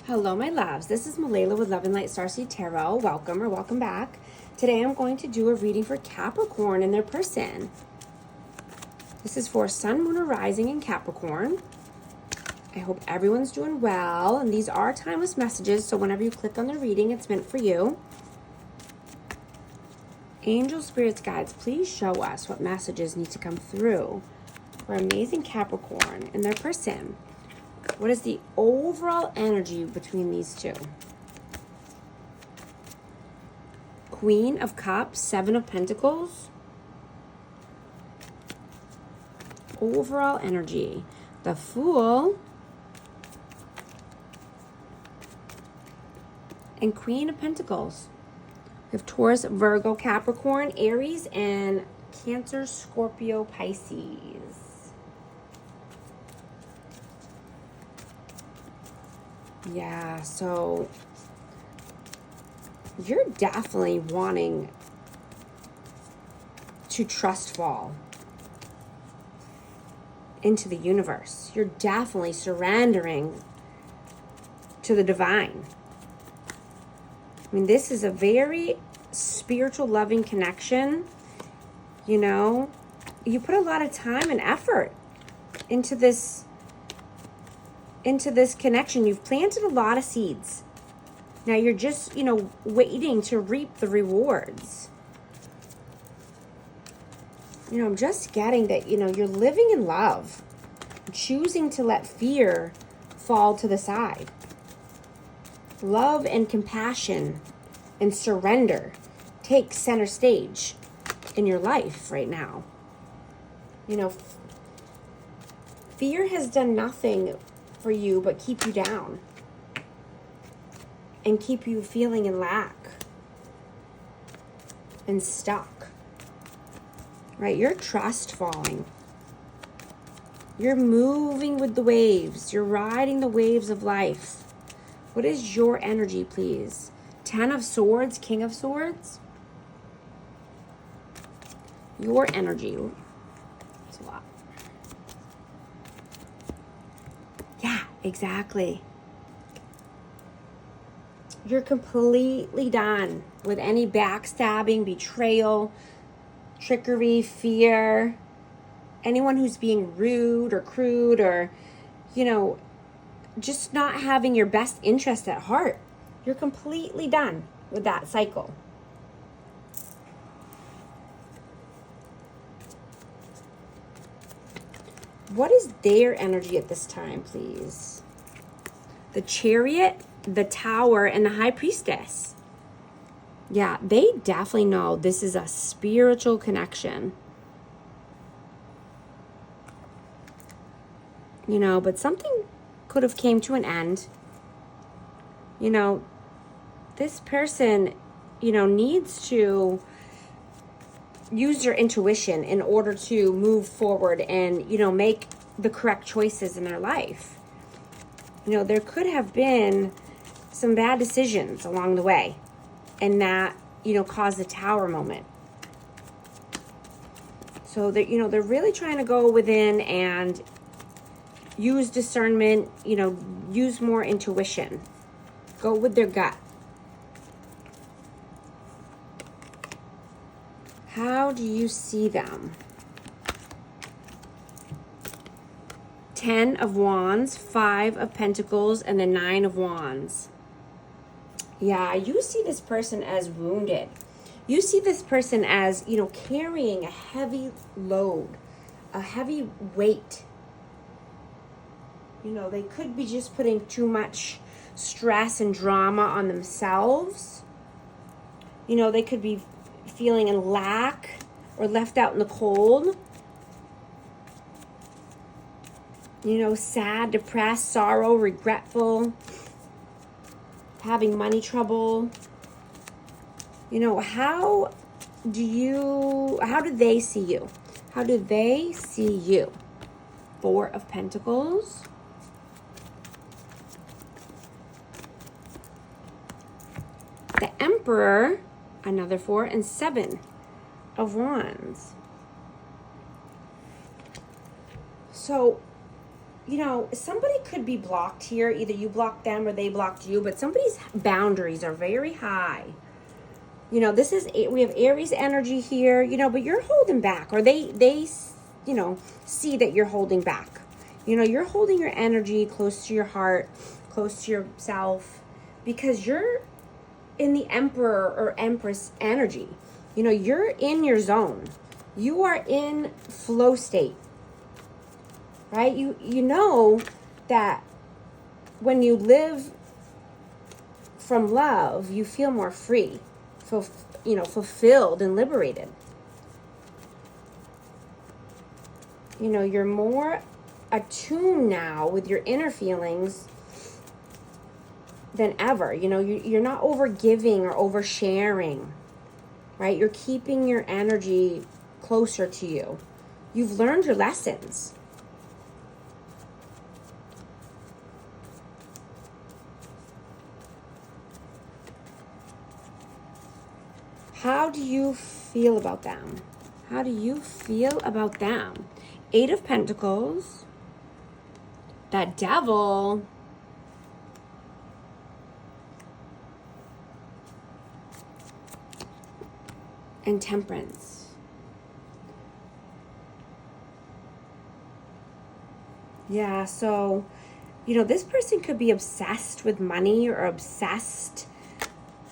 Hello, my loves. This is Malayla with Love and Light Starseed Tarot. Welcome or welcome back. Today I'm going to do a reading for Capricorn and their person. This is for Sun, Moon, or Rising in Capricorn. I hope everyone's doing well. And these are timeless messages, so whenever you click on the reading, it's meant for you. Angel, spirits, guides, please show us what messages need to come through for amazing Capricorn and their person. What is the overall energy between these two? Queen of Cups, Seven of Pentacles. Overall energy. The Fool. And Queen of Pentacles. We have Taurus, Virgo, Capricorn, Aries, and Cancer, Scorpio, Pisces. Yeah, so you're definitely wanting to trust fall into the universe. You're definitely surrendering to the divine. I mean, this is a very spiritual, loving connection. You know, you put a lot of time and effort into this connection. You've planted a lot of seeds. Now you're just, waiting to reap the rewards. I'm just getting that, you're living in love, choosing to let fear fall to the side. Love and compassion and surrender take center stage in your life right now. Fear has done nothing for you but keep you down and keep you feeling in lack and stuck, right? You're trust falling. You're moving with the waves. You're riding the waves of life. What is your energy, please? 10 of Swords, King of Swords. Your energy. It's a lot. Yeah, exactly. You're completely done with any backstabbing, betrayal, trickery, fear, anyone who's being rude or crude or, just not having your best interest at heart. You're completely done with that cycle. What is their energy at this time, please? The Chariot, the Tower, and the High Priestess. Yeah, they definitely know this is a spiritual connection. But something could have came to an end. This person, needs to use your intuition in order to move forward and, make the correct choices in their life. There could have been some bad decisions along the way, and that, caused the Tower moment. So that, they're really trying to go within and use discernment, use more intuition. Go with their gut. How do you see them? 10 of Wands, 5 of Pentacles, and the 9 of Wands. Yeah, you see this person as wounded. You see this person as, carrying a heavy load, a heavy weight. They could be just putting too much stress and drama on themselves. They could be feeling in lack or left out in the cold. Sad, depressed, sorrow, regretful, having money trouble. How do they see you? How do they see you? 4 of Pentacles. The Emperor, another 4, and 7 of Wands. So you know, somebody could be blocked here. Either you blocked them or they blocked you, but somebody's boundaries are very high. You know, this is, we have Aries energy here, you know, but you're holding back, or they, you know, see that you're holding back. You know, you're holding your energy close to your heart, close to yourself, because you're in the Emperor or Empress energy. You know, you're in your zone. You are in flow state, right? You know that when you live from love, you feel more free, you know, fulfilled and liberated. You know, you're more attuned now with your inner feelings than ever. You know, you're not over giving or over sharing, right? You're keeping your energy closer to you. You've learned your lessons. How do you feel about them? How do you feel about them? 8 of Pentacles, that Devil, and Temperance. Yeah, so, you know, this person could be obsessed with money, or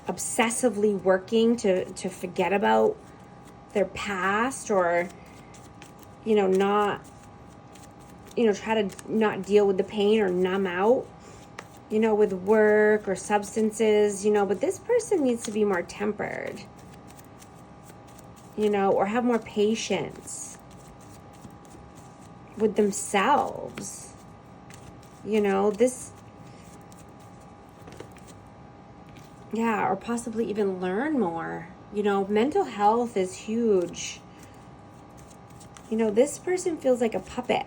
obsessively working to forget about their past, or, you know, not, you know, try to not deal with the pain or numb out, you know, with work or substances, you know, but this person needs to be more tempered, you know, or have more patience with themselves. You know, this, yeah, or possibly even learn more. You know, mental health is huge. You know, this person feels like a puppet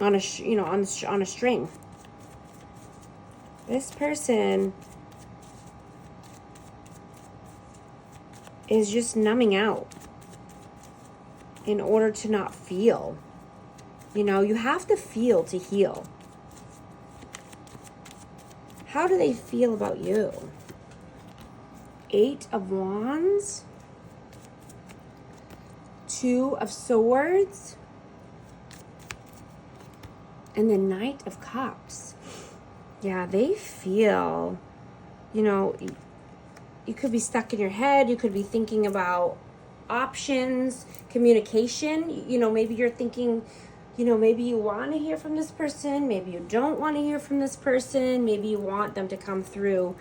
on a, you know, on a string. This person is just numbing out in order to not feel. You know, you have to feel to heal. How do they feel about you? 8 of Wands, 2 of Swords, and the Knight of Cups. Yeah, they feel, you know, you could be stuck in your head. You could be thinking about options, communication. You know, maybe you're thinking, you know, maybe you want to hear from this person. Maybe you don't want to hear from this person. Maybe you want them to come through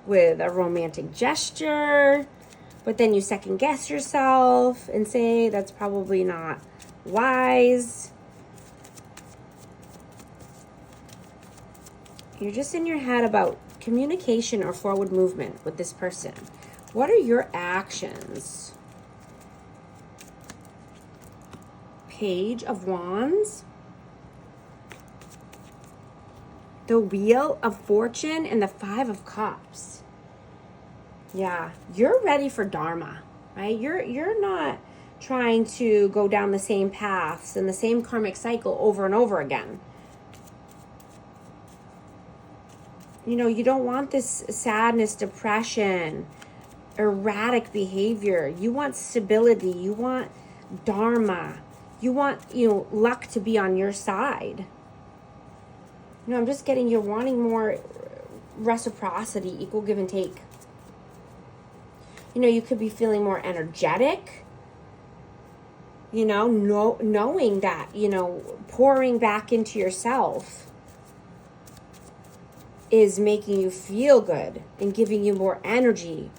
with a romantic gesture, but then you second guess yourself and say that's probably not wise. You're just in your head about communication or forward movement with this person. What are your actions? Page of Wands, the Wheel of Fortune, and the 5 of Cups. Yeah, you're ready for Dharma, right? You're not trying to go down the same paths and the same karmic cycle over and over again. You know, you don't want this sadness, depression, erratic behavior. You want stability. You want Dharma. You want, you know, luck to be on your side. You know, I'm just getting, you're wanting more reciprocity, equal give and take. You know, you could be feeling more energetic. You know, knowing that, you know, pouring back into yourself is making you feel good and giving you more energy,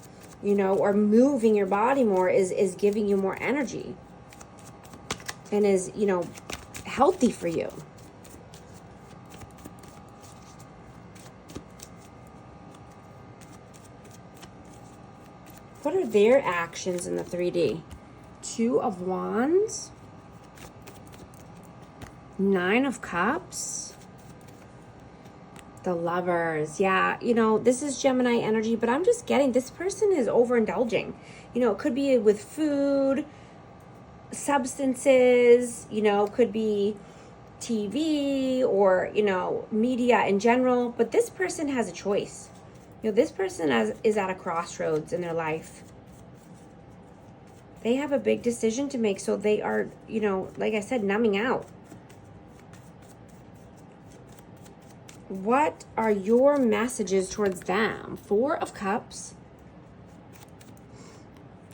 you know, or moving your body more is giving you more energy and is, you know, healthy for you. What are their actions in the 3D? 2 of Wands, 9 of Cups, the Lovers. Yeah, you know, this is Gemini energy, but I'm just getting this person is overindulging. You know, it could be with food, substances, you know, could be, TV or, you know, media in general. But this person has a choice. You know, this person is at a crossroads in their life. They have a big decision to make, so they are, you know, like I said, numbing out. What are your messages towards them? Four of Cups,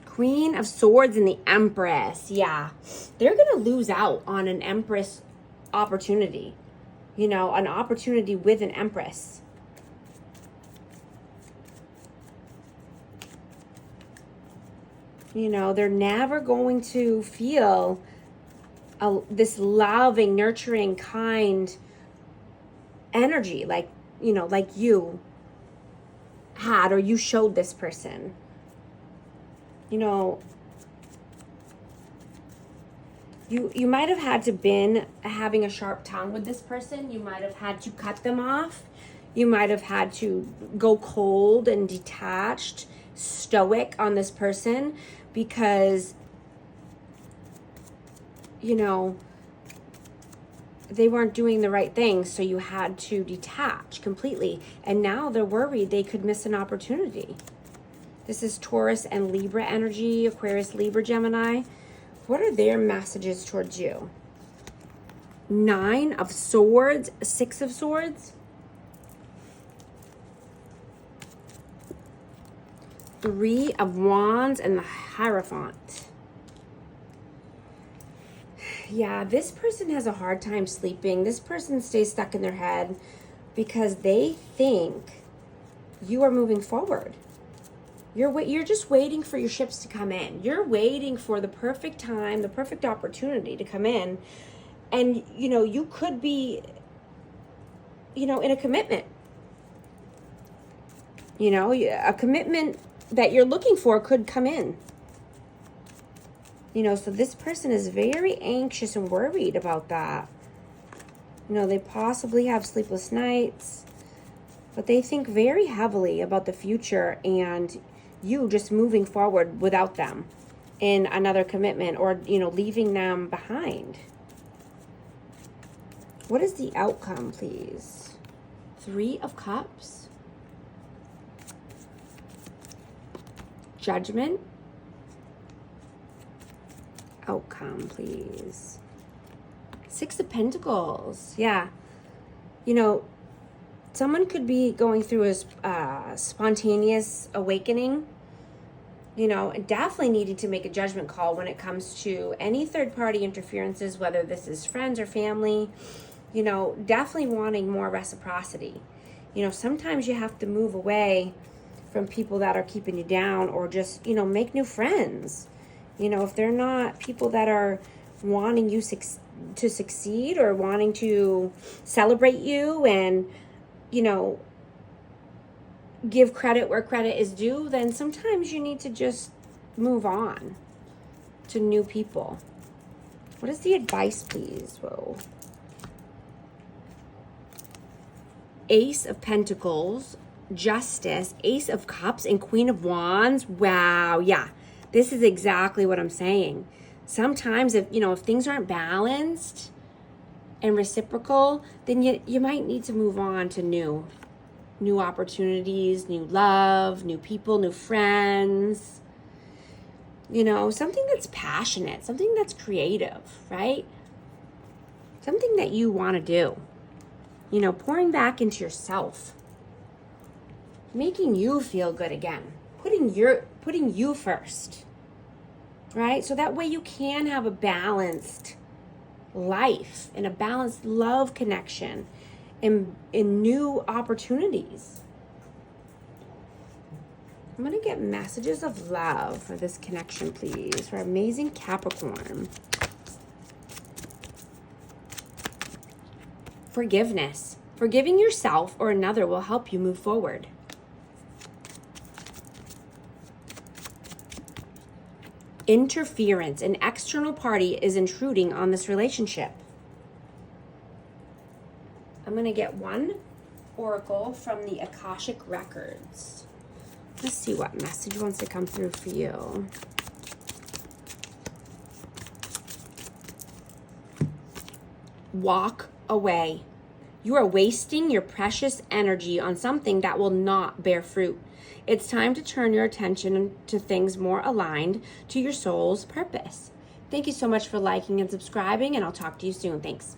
Queen of Swords, and the Empress. Yeah, they're going to lose out on an Empress opportunity. You know, an opportunity with an Empress. You know, they're never going to feel this loving, nurturing, kind energy like, you know, like you had or you showed this person. You know, you might have had to been having a sharp tongue with this person. You might have had to cut them off. You might have had to go cold and detached, stoic on this person because, you know, they weren't doing the right thing, so you had to detach completely. And now they're worried they could miss an opportunity. This is Taurus and Libra energy, Aquarius, Libra, Gemini. What are their messages towards you? 9 of Swords, 6 of Swords. 3 of Wands and the Hierophant. Yeah, this person has a hard time sleeping. This person stays stuck in their head because they think you are moving forward. You're just waiting for your ships to come in. You're waiting for the perfect time, the perfect opportunity to come in. And, you know, you could be, you know, in a commitment. You know, a commitment that you're looking for could come in. You know, so this person is very anxious and worried about that. You know, they possibly have sleepless nights, but they think very heavily about the future and you just moving forward without them in another commitment or, you know, leaving them behind. What is the outcome, please? 3 of Cups. Judgment. Outcome, please. 6 of Pentacles. Yeah. You know, someone could be going through a spontaneous awakening. You know, definitely needing to make a judgment call when it comes to any third-party interferences, whether this is friends or family. You know, definitely wanting more reciprocity. You know, sometimes you have to move away from people that are keeping you down or just, you know, make new friends. You know, if they're not people that are wanting you to succeed or wanting to celebrate you and, you know, give credit where credit is due, then sometimes you need to just move on to new people. What is the advice, please? Whoa. Ace of Pentacles, Justice, Ace of Cups, and Queen of Wands. Wow, yeah. This is exactly what I'm saying. Sometimes if things aren't balanced and reciprocal, then you might need to move on to new opportunities, new love, new people, new friends. You know, something that's passionate, something that's creative, right? Something that you want to do. You know, pouring back into yourself. Making you feel good again. Putting you first. Right? So that way you can have a balanced life and a balanced love connection in new opportunities. I'm going to get messages of love for this connection, please, for amazing Capricorn. Forgiveness. Forgiving yourself or another will help you move forward. Interference. An external party is intruding on this relationship. I'm going to get one oracle from the Akashic Records. Let's see what message wants to come through for you. walk away. You are wasting your precious energy on something that will not bear fruit. It's time to turn your attention to things more aligned to your soul's purpose. Thank you so much for liking and subscribing, and I'll talk to you soon. Thanks.